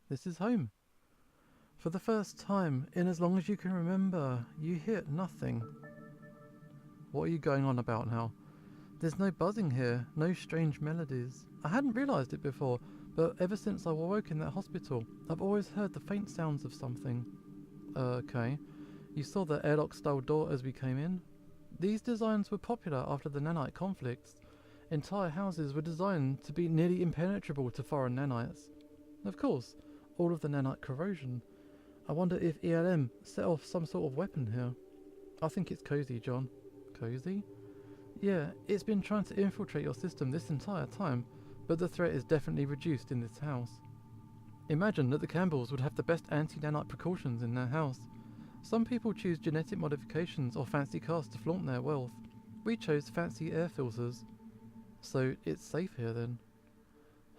This is home. For the first time, in as long as you can remember, you hit nothing. What are you going on about now? There's no buzzing here, no strange melodies. I hadn't realised it before, but ever since I awoke in that hospital, I've always heard the faint sounds of something. Okay. You saw the airlock-style door as we came in? These designs were popular after the nanite conflicts. Entire houses were designed to be nearly impenetrable to foreign nanites. Of course, all of the nanite corrosion. I wonder if ELM set off some sort of weapon here. I think it's cozy, John. Cozy? Yeah, it's been trying to infiltrate your system this entire time, but the threat is definitely reduced in this house. Imagine that the Campbells would have the best anti-nanite precautions in their house. Some people choose genetic modifications or fancy cars to flaunt their wealth. We chose fancy air filters. So it's safe here then?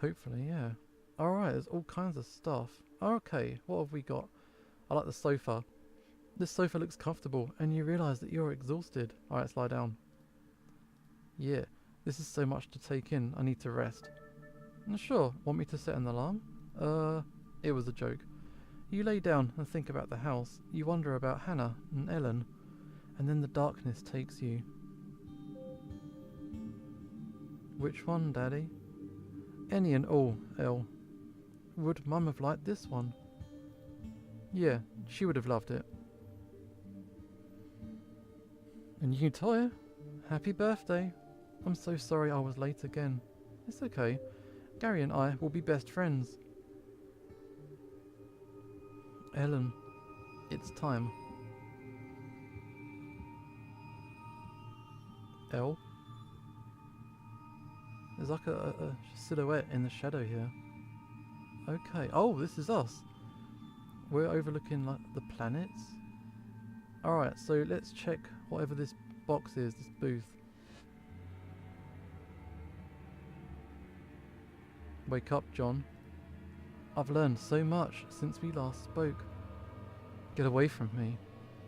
Hopefully, yeah. Alright, there's all kinds of stuff. Okay, what have we got? I like the sofa. This sofa looks comfortable and you realise that you're exhausted. Alright, let's lie down. Yeah, this is so much to take in, I need to rest. Sure, want me to set an alarm? It was a joke. You lay down and think about the house. You wonder about Hannah and Ellen. And then the darkness takes you. Which one, Daddy? Any and all, Elle. Would Mum have liked this one? Yeah, she would have loved it. And you Toya? Happy birthday. I'm so sorry I was late again. It's okay. Gary and I will be best friends. Ellen, it's time. Elle? There's like a silhouette in the shadow here. Okay. Oh, this is us. We're overlooking like the planets. Alright, so let's check whatever this box is, this booth. Wake up, John. I've learned so much since we last spoke. Get away from me.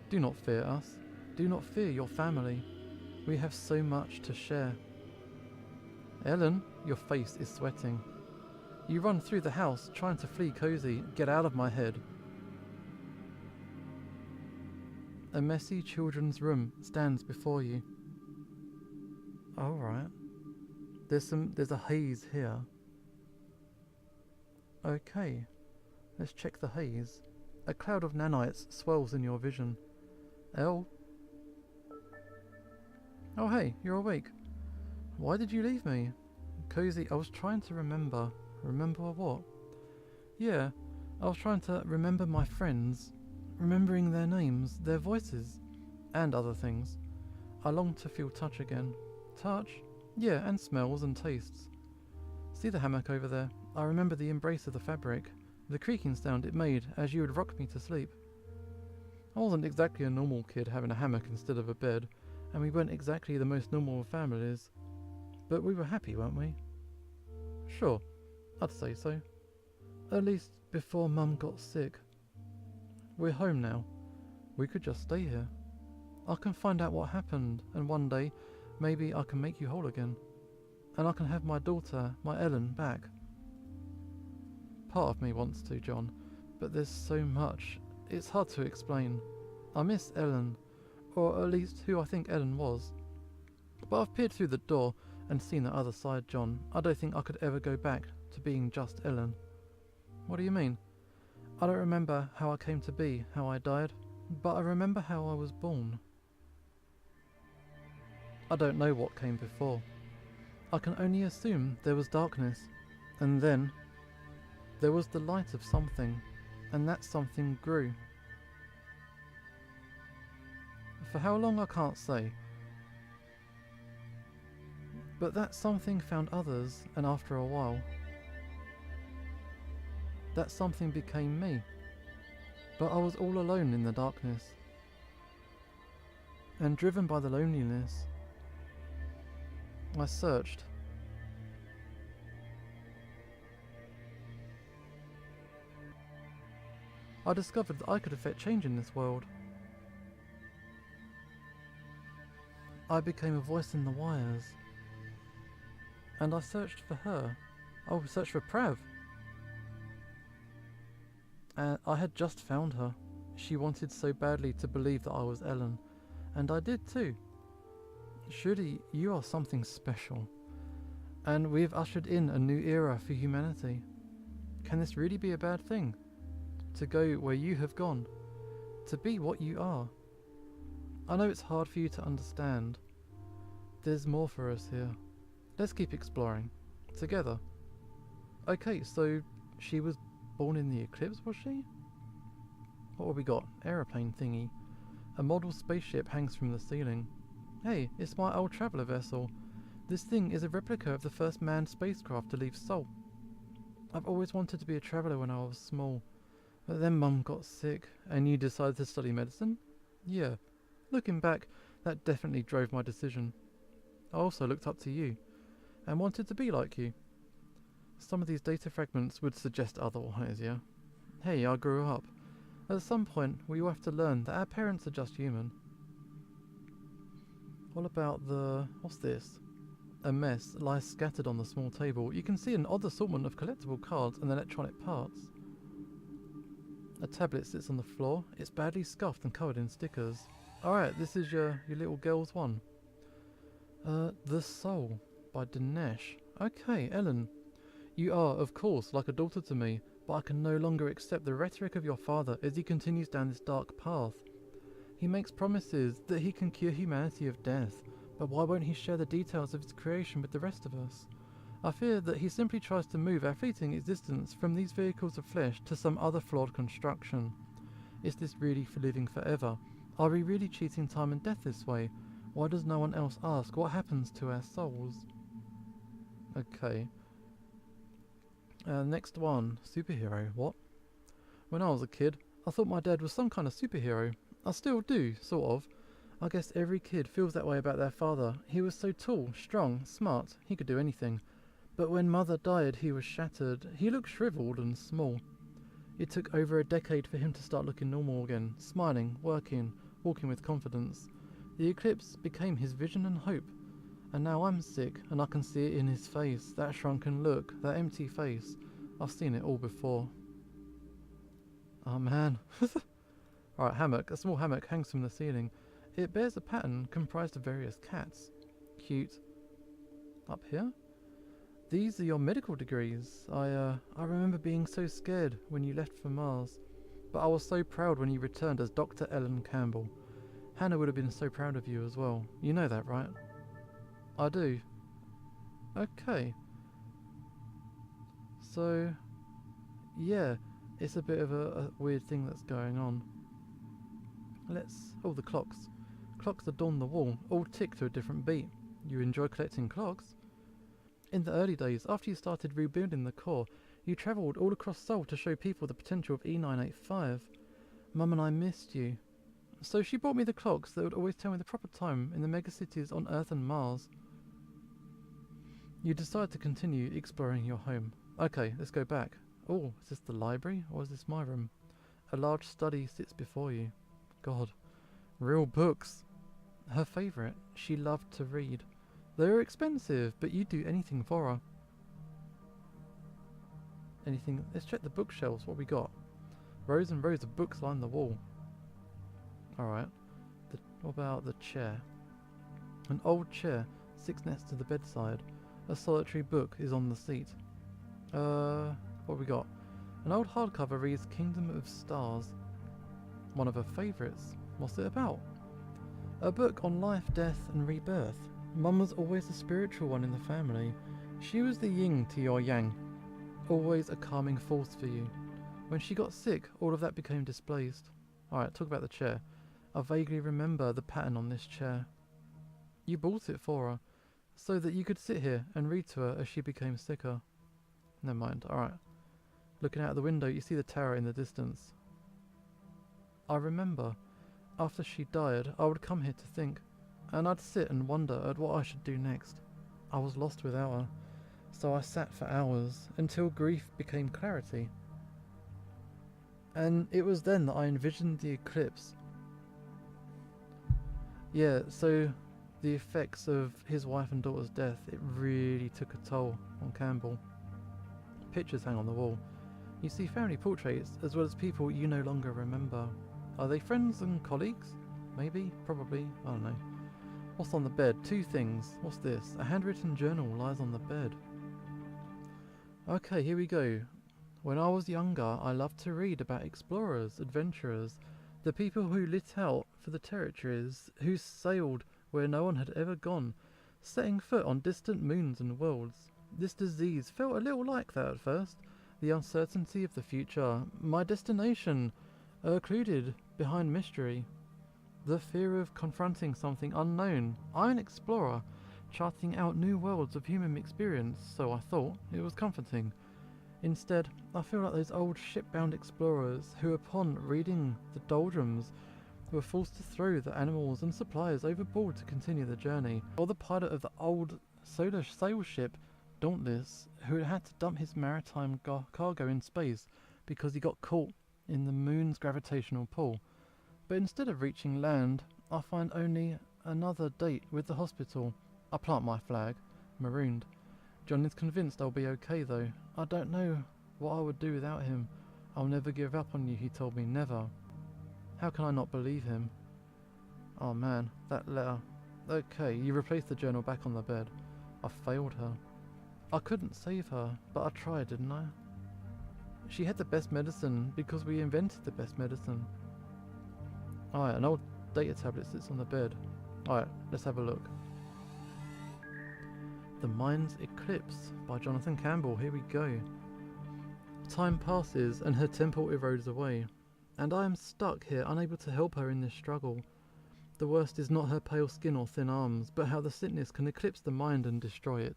Do not fear us. Do not fear your family. We have so much to share. Ellen, your face is sweating. You run through the house trying to flee Cozy. Get out of my head. A messy children's room stands before you. Alright. There's a haze here. Okay. Let's check the haze. A cloud of nanites swells in your vision. Elle? Oh hey, you're awake. Why did you leave me? Cozy, I was trying to remember. Remember what? Yeah, I was trying to remember my friends. Remembering their names, their voices, and other things. I longed to feel touch again. Touch? Yeah, and smells and tastes. See the hammock over there? I remember the embrace of the fabric, the creaking sound it made as you would rock me to sleep. I wasn't exactly a normal kid having a hammock instead of a bed, and we weren't exactly the most normal of families. But we were happy, weren't we? Sure, I'd say so. At least before Mum got sick. We're home now. We could just stay here. I can find out what happened, and one day, maybe I can make you whole again. And I can have my daughter, my Ellen, back. Part of me wants to, John, but there's so much. It's hard to explain. I miss Ellen, or at least who I think Ellen was. But I've peered through the door and seen the other side, John. I don't think I could ever go back to being just Ellen. What do you mean? I don't remember how I came to be, how I died, but I remember how I was born. I don't know what came before. I can only assume there was darkness, and then there was the light of something, and that something grew. For how long I can't say, but that something found others, and after a while, that something became me. But I was all alone in the darkness, and driven by the loneliness, I searched. I discovered that I could affect change in this world. I became a voice in the wires, and I searched for her. Oh, searched for Prav. And I had just found her. She wanted so badly to believe that I was Ellen, and I did too. Surely you are something special, and we have ushered in a new era for humanity. Can this really be a bad thing? To go where you have gone, to be what you are. I know it's hard for you to understand. There's more for us here. Let's keep exploring. Together. Okay, so she was born in the Eclipse, was she? What have we got? Aeroplane thingy. A model spaceship hangs from the ceiling. Hey, it's my old traveller vessel. This thing is a replica of the first manned spacecraft to leave Sol. I've always wanted to be a traveller when I was small. But then Mum got sick, and you decided to study medicine? Yeah. Looking back, that definitely drove my decision. I also looked up to you, and wanted to be like you. Some of these data fragments would suggest otherwise, yeah? Hey, I grew up. At some point, we will have to learn that our parents are just human. What about the... what's this? A mess lies scattered on the small table. You can see an odd assortment of collectible cards and electronic parts. A tablet sits on the floor. It's badly scuffed and covered in stickers. Alright, this is your little girl's one. The Soul by Dinesh. Okay, Ellen. You are, of course, like a daughter to me, but I can no longer accept the rhetoric of your father as he continues down this dark path. He makes promises that he can cure humanity of death, but why won't he share the details of his creation with the rest of us? I fear that he simply tries to move our fleeting existence from these vehicles of flesh to some other flawed construction. Is this really for living forever? Are we really cheating time and death this way? Why does no one else ask what happens to our souls? Okay. Next one. Superhero. What? When I was a kid, I thought my dad was some kind of superhero. I still do, sort of. I guess every kid feels that way about their father. He was so tall, strong, smart, he could do anything. But when Mother died, he was shattered. He looked shriveled and small. It took over a decade for him to start looking normal again, smiling, working, walking with confidence. The Eclipse became his vision and hope. And now I'm sick, and I can see it in his face, that shrunken look, that empty face. I've seen it all before. Oh man. Alright, hammock. A small hammock hangs from the ceiling. It bears a pattern comprised of various cats. Cute. Up here? These are your medical degrees. I remember being so scared when you left for Mars. But I was so proud when you returned as Dr. Ellen Campbell. Hannah would have been so proud of you as well. You know that, right? I do. Okay. So, yeah, it's a bit of a weird thing that's going on. Oh, the clocks. Clocks adorn the wall, all tick to a different beat. You enjoy collecting clocks? In the early days, after you started rebuilding the core, you travelled all across Seoul to show people the potential of E985. Mum and I missed you. So she bought me the clocks that would always tell me the proper time in the megacities on Earth and Mars. You decide to continue exploring your home. Okay, let's go back. Oh, is this the library or is this my room? A large study sits before you. God, real books. Her favourite. She loved to read. They were expensive, but you'd do anything for her. Anything? Let's check the bookshelves. What we got? Rows and rows of books line the wall. Alright. What about the chair? An old chair sits next to the bedside. A solitary book is on the seat. What we got? An old hardcover reads Kingdom of Stars. One of her favourites. What's it about? A book on life, death and rebirth. Mum was always the spiritual one in the family. She was the yin to your yang. Always a calming force for you. When she got sick, all of that became displaced. Alright, talk about the chair. I vaguely remember the pattern on this chair. You bought it for her, so that you could sit here and read to her as she became sicker. Never mind, alright. Looking out the window, you see the tower in the distance. I remember, after she died, I would come here to think, and I'd sit and wonder at what I should do next. I was lost without her, so I sat for hours, until grief became clarity. And it was then that I envisioned the eclipse. Yeah, so the effects of his wife and daughter's death, it really took a toll on Campbell. Pictures hang on the wall. You see family portraits as well as people you no longer remember. Are they friends and colleagues? Maybe, probably, I don't know. What's on the bed? 2 things. What's this? A handwritten journal lies on the bed. Okay, here we go. When I was younger, I loved to read about explorers, adventurers, the people who lit out for the territories, who sailed where no one had ever gone, setting foot on distant moons and worlds. This disease felt a little like that at first. The uncertainty of the future, my destination, occluded behind mystery. The fear of confronting something unknown. I'm an explorer, charting out new worlds of human experience, so I thought it was comforting. Instead, I feel like those old ship-bound explorers who, upon reading the doldrums, were forced to throw the animals and supplies overboard to continue the journey. Or the pilot of the old solar sail ship, Dauntless, who had to dump his maritime cargo in space because he got caught in the moon's gravitational pull. But instead of reaching land, I find only another date with the hospital. I plant my flag, marooned. John is convinced I'll be okay though. I don't know what I would do without him. I'll never give up on you, he told me, never. How can I not believe him? Oh man, that letter. Okay, you replaced the journal back on the bed. I failed her. I couldn't save her, but I tried, didn't I? She had the best medicine because we invented the best medicine. Alright, an old data tablet sits on the bed. Alright, let's have a look. The Mind's Eclipse by Jonathan Campbell. Here we go. Time passes and her temple erodes away, and I am stuck here, unable to help her in this struggle. The worst is not her pale skin or thin arms, but how the sickness can eclipse the mind and destroy it.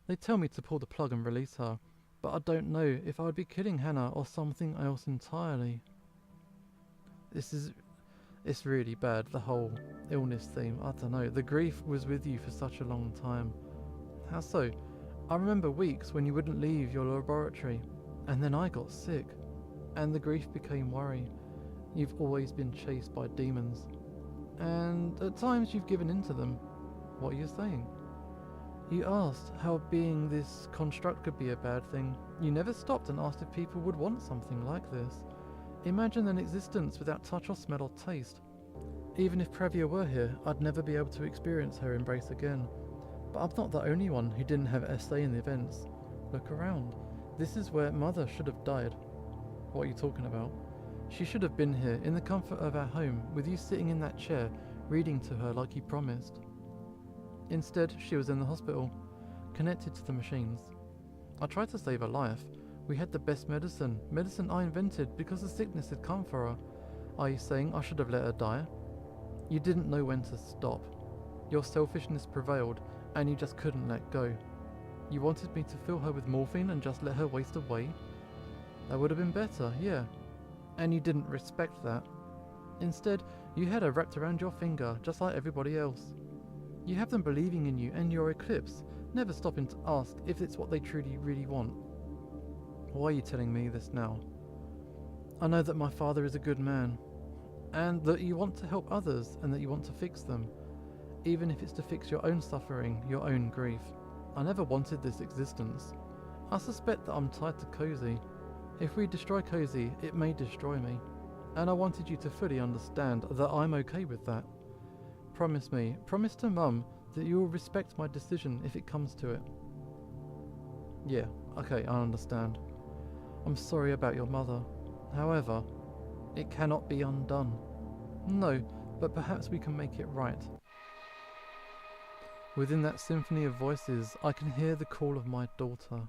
They tell me to pull the plug and release her, but I don't know if I would be killing Hannah or something else entirely. It's really bad, the whole illness theme. I don't know. The grief was with you for such a long time. How so? I remember weeks when you wouldn't leave your laboratory, and then I got sick, and the grief became worry. You've always been chased by demons, and at times you've given in to them. What are you saying? You asked how being this construct could be a bad thing. You never stopped and asked if people would want something like this. Imagine an existence without touch or smell or taste. Even if Pravia were here, I'd never be able to experience her embrace again. But I'm not the only one who didn't have a say in the events. Look around. This is where Mother should have died. What are you talking about? She should have been here, in the comfort of our home, with you sitting in that chair, reading to her like you promised. Instead, she was in the hospital, connected to the machines. I tried to save her life. We had the best medicine I invented because the sickness had come for her. Are you saying I should have let her die? You didn't know when to stop. Your selfishness prevailed, and you just couldn't let go. You wanted me to fill her with morphine and just let her waste away? That would have been better, yeah. And you didn't respect that. Instead, you had her wrapped around your finger, just like everybody else. You have them believing in you and your Eclipse, never stopping to ask if it's what they truly really want. Why are you telling me this now? I know that my father is a good man, and that you want to help others and that you want to fix them, even if it's to fix your own suffering, your own grief. I never wanted this existence. I suspect that I'm tied to Cozy. If we destroy Cozy, it may destroy me, and I wanted you to fully understand that I'm okay with that. Promise me, promise to Mum that you will respect my decision if it comes to it. Yeah, okay, I understand. I'm sorry about your mother. However, it cannot be undone. No, but perhaps we can make it right. Within that symphony of voices, I can hear the call of my daughter.